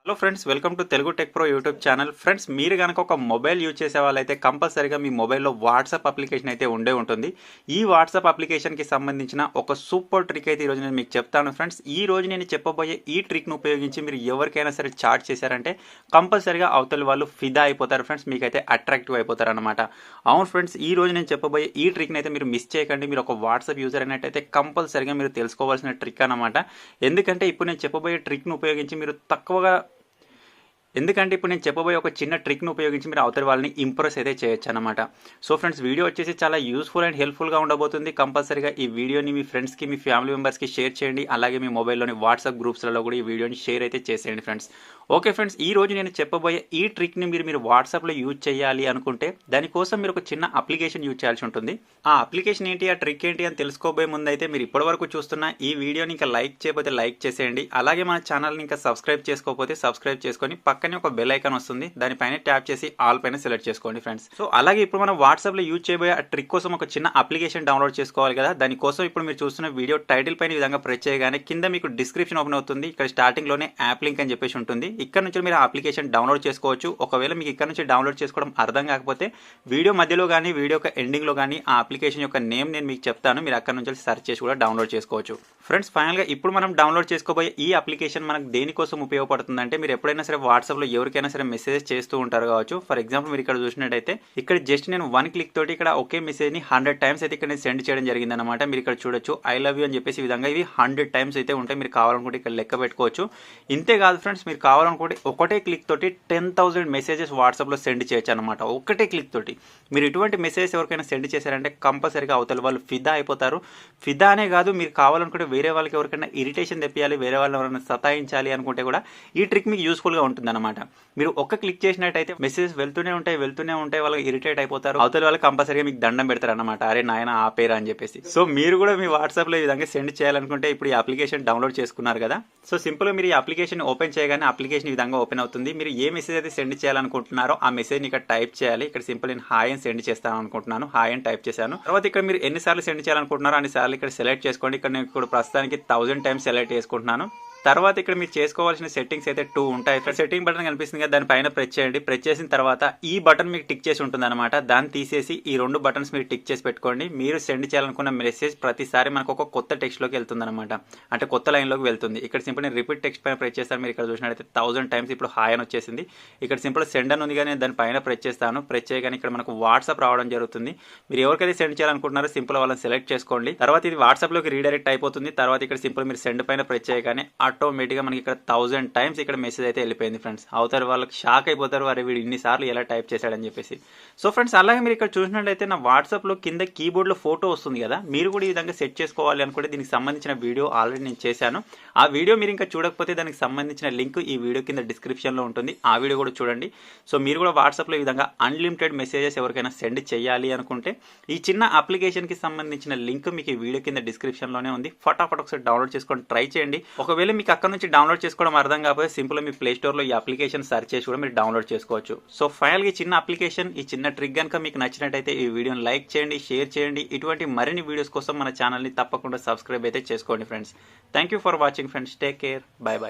Hello friends, welcome to Telugu tech pro YouTube channel. Friends, మీరు కనుక ఒక మొబైల్ యూజ్ చేసే వాళ్ళైతే కంపల్సరీగా మీ మొబైల్లో వాట్సాప్ అప్లికేషన్ అయితే ఉండే ఉంటుంది. ఈ వాట్సాప్ అప్లికేషన్కి సంబంధించిన ఒక సూపర్ ట్రిక్ అయితే ఈరోజు నేను మీకు చెప్తాను. ఫ్రెండ్స్, ఈ రోజు నేను చెప్పబోయే ఈ ట్రిక్ను ఉపయోగించి మీరు ఎవరికైనా సరే చాట్ చేశారంటే కంపల్సరీగా అవతల వాళ్ళు ఫిదా అయిపోతారు. ఫ్రెండ్స్, మీకైతే అట్రాక్టివ్ అయిపోతారు అనమాట. అవును ఫ్రెండ్స్, ఈ రోజు నేను చెప్పబోయే ఈ ట్రిక్ని అయితే మీరు మిస్ చేయకండి. మీరు ఒక వాట్సాప్ యూజర్ అయినట్టయితే కంపల్సరీగా మీరు తెలుసుకోవాల్సిన ట్రిక్ అనమాట. ఎందుకంటే ఇప్పుడు నేను చెప్పబోయే ట్రిక్ను ఉపయోగించి మీరు ఇప్పుడు నేను చెప్పబోయే ఒక చిన్న ట్రిక్ను ఉపయోగించి మీరు అవతలి వాళ్ళని ఇంప్రెస్ అయితే చేయొచ్చు అనమాట. సో ఫ్రెండ్స్, వీడియో వచ్చేసి చాలా యూస్ఫుల్ అండ్ హెల్ప్ఫుల్గా ఉండబోతుంది. కంపల్సరీగా ఈ వీడియోని మీ ఫ్రెండ్స్కి, మీ ఫ్యామిలీ మెంబర్స్కి షేర్ చేయండి. అలాగే మీ మొబైల్లోని వాట్సాప్ గ్రూప్స్లలో కూడా ఈ వీడియోని షేర్ అయితే చేసేయండి ఫ్రెండ్స్. ఓకే ఫ్రెండ్స్, ఈ రోజు నేను చెప్పబోయే ఈ ట్రిక్ని మీరు వాట్సాప్లో యూజ్ చేయాలి అనుకుంటే దానికోసం మీరు ఒక చిన్న అప్లికేషన్ యూజ్ చేయాల్సి ఉంటుంది. ఆ అప్లికేషన్ ఏంటి, ఆ ట్రిక్ ఏంటి అని తెలుసుకోబోయే ముందు అయితే మీరు ఇప్పటివరకు చూస్తున్న ఈ వీడియోని ఇంకా లైక్ చేయకపోతే లైక్ చేసేయండి. అలాగే మన ఛానల్ని ఇంకా సబ్స్క్రైబ్ చేసుకోకపోతే సబ్స్క్రైబ్ చేసుకొని పక్కనే ఒక బెల్ ఐకాన్ వస్తుంది, దానిపైన ట్యాప్ చేసి ఆల్ పైన సెలెక్ట్ చేసుకోండి ఫ్రెండ్స్. సో అలాగే ఇప్పుడు మనం వాట్సాప్లో యూజ్ చేయబోయే ఆ ట్రిక్ కోసం ఒక చిన్న అప్లికేషన్ డౌన్లోడ్ చేసుకోవాలి కదా. దానికోసం ఇప్పుడు మీరు చూస్తున్న వీడియో టైటిల్ పైన ఈ విధంగా ప్రెస్ చేయగానే కింద మీకు డిస్క్రిప్షన్ ఓపెన్ అవుతుంది. ఇక్కడ స్టార్టింగ్ లోనే యాప్ లింక్ అని చెప్పేసి ఉంటుంది. ఇక్కడ నుంచి మీరు ఆ అప్లికేషన్ డౌన్లోడ్ చేసుకోవచ్చు. ఒకవేళ మీకు ఇక్కడ నుంచి డౌన్లోడ్ చేసుకోవడం అర్థం కాకపోతే వీడియో మధ్యలో కానీ వీడియో యొక్క ఎండింగ్లో కానీ ఆ అప్లికేషన్ యొక్క నేమ్ నేను మీకు చెప్తాను, మీరు అక్కడ నుంచి సెర్చ్ చేసి కూడా డౌన్లోడ్ చేసుకోవచ్చు. ఫ్రెండ్స్, ఫైనల్గా ఇప్పుడు మనం డౌన్లోడ్ చేసుకోబోయే ఈ అప్లికేషన్ మనకు దేనికోసం ఉపయోగపడుతుంది అంటే, మీరు ఎప్పుడైనా సరే వాట్సాప్లో ఎవరికైనా సరే మెసేజ్ చేస్తూ ఉంటారు కావచ్చు. ఫర్ ఎగ్జాంపుల్ మీరు ఇక్కడ చూసినట్టయితే ఇక్కడ జస్ట్ నేను 1 క్లిక్ తోటి ఇక్కడ ఒకే మెసేజ్ని 100 టైమ్స్ అయితే ఇక్కడ నేను సెండ్ చేయడం జరిగింది అనమాట. మీరు ఇక్కడ చూడొచ్చు ఐ లవ్ యూ అని చెప్పేసి ఈ విధంగా ఇవి 100 టైమ్స్ అయితే ఉంటాయి. మీరు కావాలనుకుంటే ఇక్కడ లెక్క పెట్టుకోవచ్చు. ఇంతే కాదు ఫ్రెండ్స్, మీరు కావాలనుకుంటే ఒకటే క్లిక్ తోటి 10,000 మెసేజెస్ వాట్సాప్లో సెండ్ చేయొచ్చు అనమాట. ఒకటే క్లిక్ తోటి మీరు ఇటువంటి మెసేజ్ ఎవరికైనా సెండ్ చేశారంటే కంపల్సరీగా అవతల వాళ్ళు ఫిదా అయిపోతారు. ఫిదా అనే కాదు, మీరు కావాలనుకుంటే వేరే వాళ్ళకి ఎవరికైనా ఇరిటేషన్ తెప్పియాలి, వేరే వాళ్ళని ఎవరైనా సతాయించాలి అనుకుంటే కూడా ఈ ట్రిక్ మీకు యూస్ఫుల్గా ఉంటుంది అనమాట. మీరు ఒక్క క్లిక్ చేసినట్టయితే మెసేజ్ వెళ్తూనే ఉంటాయి, వాళ్ళకి ఇరిటేట్ అయిపోతారు. అవతల వాళ్ళు కంపల్సరీగా మీకు దండం పెడతారు అనమాట, అరే నాయన ఆపేరా అని చెప్పేసి. సో మీరు కూడా మీ వాట్సాప్లో ఈ విధంగా సెండ్ చేయాలనుకుంటే ఇప్పుడు ఈ అప్లికేషన్ డౌన్లోడ్ చేసుకున్నారు కదా. సో సింపుల్గా మీరు ఈ అప్లికేషన్ ఓపెన్ చేయగానే అప్లికేషన్ ఈ విధంగా ఓపెన్ అవుతుంది. మీరు ఏ మెసేజ్ అయితే సెండ్ చేయాలనుకుంటున్నారో ఆ మెసేజ్ ఇక్కడ టైప్ చేయాలి. ఇక్కడ సింపుల్ నేను హాయ్ అని సెండ్ చేస్తాను అనుకుంటున్నాను, హాయ్ అని టైప్ చేశాను. తర్వాత ఇక్కడ మీరు ఎన్నిసార్లు సెండ్ చేయాలనుకుంటున్నారో అన్నిసార్లు ఇక్కడ సెలెక్ట్ చేసుకోండి. ఇక్కడ నేను ఇప్పుడు ప్రస్తుతానికి 1000 టైమ్స్ సెలెక్ట్ చేసుకుంటున్నాను. తర్వాత ఇక్కడ మీరు చేసుకోవాల్సిన సెట్టింగ్స్ అయితే 2 ఉంటాయి. సెట్టింగ్ బటన్ కనిపిస్తుంది కదా, దానిపైన ప్రెస్ చేయండి. ప్రెస్ చేసిన తర్వాత ఈ బటన్ మీకు టిక్ చేసి ఉంటుంది అనమాట. దాన్ని తీసేసి ఈ 2 బటన్స్ మీరు టిక్ చేసి పెట్టుకోండి. మీరు సెండ్ చేయాలనుకున్న మెసేజ్ ప్రతిసారి మనకు ఒక కొత్త టెక్స్ట్లోకి వెళ్తుంది అనమాట, అంటే కొత్త లైన్లోకి వెళ్తుంది. ఇక్కడ సింపుల్ నేను రిపీట్ టెక్స్ట్ పైన ప్రెస్ చేస్తాను. మీరు ఇక్కడ చూసినట్లయితే 1000 టైమ్స్ ఇప్పుడు హాయ్ అని వచ్చేసింది. ఇక్కడ సింపుల్ సెండ్ అని ఉంది కానీ నేను దానిపైన ప్రెస్ చేస్తాను. ప్రెస్ చేయగానే ఇక్కడ మనకు వాట్సాప్ రావడం జరుగుతుంది. మీరు ఎవరికైతే సెండ్ చేయాలనుకుంటున్నారో సింపుల్ వాళ్ళని సెలెక్ట్ చేసుకోండి. తర్వాత ఇది వాట్సాప్లోకి రీడైరెక్ట్ అయిపోతుంది. తర్వాత ఇక్కడ సింపుల్ మీరు సెండ్ పైన ప్రెస్ చేయగానే ఆటోమేటిక్గా మనకి ఇక్కడ 1000 టైమ్స్ ఇక్కడ మెసేజ్ అయితే వెళ్ళిపోయింది ఫ్రెండ్స్. అవుతారు వాళ్ళకి షాక్ అయిపోతారు, వారు వీడు ఇన్నిసార్లు ఎలా టైప్ చేశాడని చెప్పేసి. సో ఫ్రెండ్స్, అలాగే మీరు ఇక్కడ చూసినట్లయితే నా వాట్సాప్లో కింద కీబోర్డ్లో ఫోటో వస్తుంది కదా, మీరు కూడా ఈ విధంగా సెట్ చేసుకోవాలి అనుకుంటే దీనికి సంబంధించిన వీడియో ఆల్రెడీ నేను చేశాను. ఆ వీడియో మీరు ఇంకా చూడకపోతే దానికి సంబంధించిన లింక్ ఈ వీడియో కింద డిస్క్రిప్షన్లో ఉంటుంది, ఆ వీడియో కూడా చూడండి. సో మీరు కూడా వాట్సాప్లో ఈ విధంగా అన్లిమిటెడ్ మెసేజెస్ ఎవరికైనా సెండ్ చేయాలి అనుకుంటే ఈ చిన్న అప్లికేషన్కి సంబంధించిన లింక్ మీకు ఈ వీడియో కింద డిస్క్రిప్షన్లోనే ఉంది. ఫటాఫట్ ఒకసారి డౌన్లోడ్ చేసుకొని ట్రై చేయండి. ఒకవేళ మీకు అక్కడ నుంచి డౌన్లోడ్ చేసుకోవడం అర్థం కాకపోతే సింపుల్ మీ ప్లే స్టోర్లో ఈ అప్లికేషన్ సెర్చ్ చేసి కూడా మీరు డౌన్లోడ్ చేసుకోవచ్చు. సో ఫైనల్గా ఈ చిన్న అప్లికేషన్, ఈ చిన్న ట్రిక్ కనుక మీకు నచ్చినట్టయితే ఈ వీడియోని లైక్ చేయండి, షేర్ చేయండి. ఇటువంటి మరిన్ని వీడియోస్ కోసం మన ఛానల్ని తప్పకుండా సబ్స్క్రైబ్ అయితే చేసుకోండి friends. Thank you for watching friends. Take care, by by.